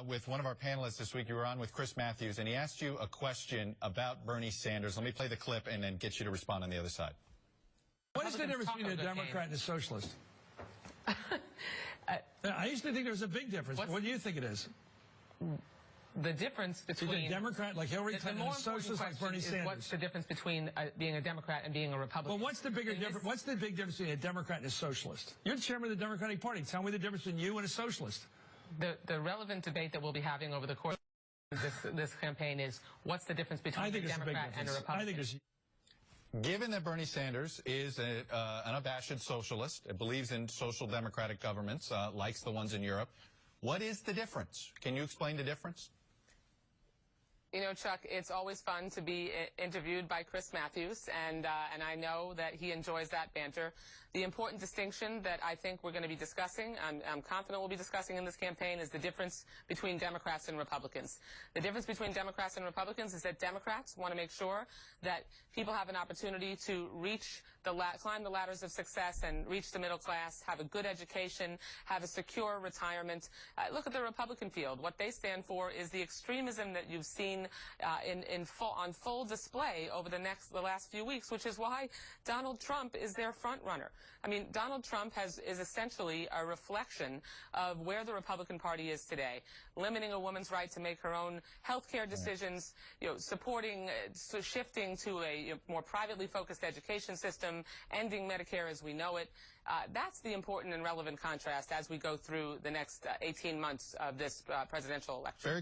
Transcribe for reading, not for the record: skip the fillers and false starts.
With one of our panelists this week. You were on with Chris Matthews, and he asked you a question about Bernie Sanders. Let me play the clip and then get you to respond on the other side. What is the difference between a Democrat and a socialist? I used to think there was a big difference. What do you think it is? The difference between a Democrat like Hillary Clinton and a socialist like Bernie Sanders. What's the difference between being a Democrat and being a Republican? Well, what's the big difference between a Democrat and a socialist? You're the chairman of the Democratic Party. Tell me the difference between you and a socialist. The relevant debate that we'll be having over the course of this campaign is what's the difference between a Democrat and a Republican? I think there's. Given that Bernie Sanders is an unabashed socialist, believes in social democratic governments, likes the ones in Europe, what is the difference? Can you explain the difference? You know, Chuck, it's always fun to be interviewed by Chris Matthews, and I know that he enjoys that banter. The important distinction that I think we're going to be discussing, I'm confident we'll be discussing in this campaign, is the difference between Democrats and Republicans. The difference between Democrats and Republicans is that Democrats want to make sure that people have an opportunity to climb the ladders of success and reach the middle class, have a good education, have a secure retirement. Look at the Republican field. What they stand for is the extremism that you've seen on full display over the last few weeks, which is why Donald Trump is their front runner. I mean, Donald Trump is essentially a reflection of where the Republican Party is today, limiting a woman's right to make her own health care decisions, shifting to a more privately focused education system, ending Medicare as we know it. That's the important and relevant contrast as we go through the next 18 months of this presidential election.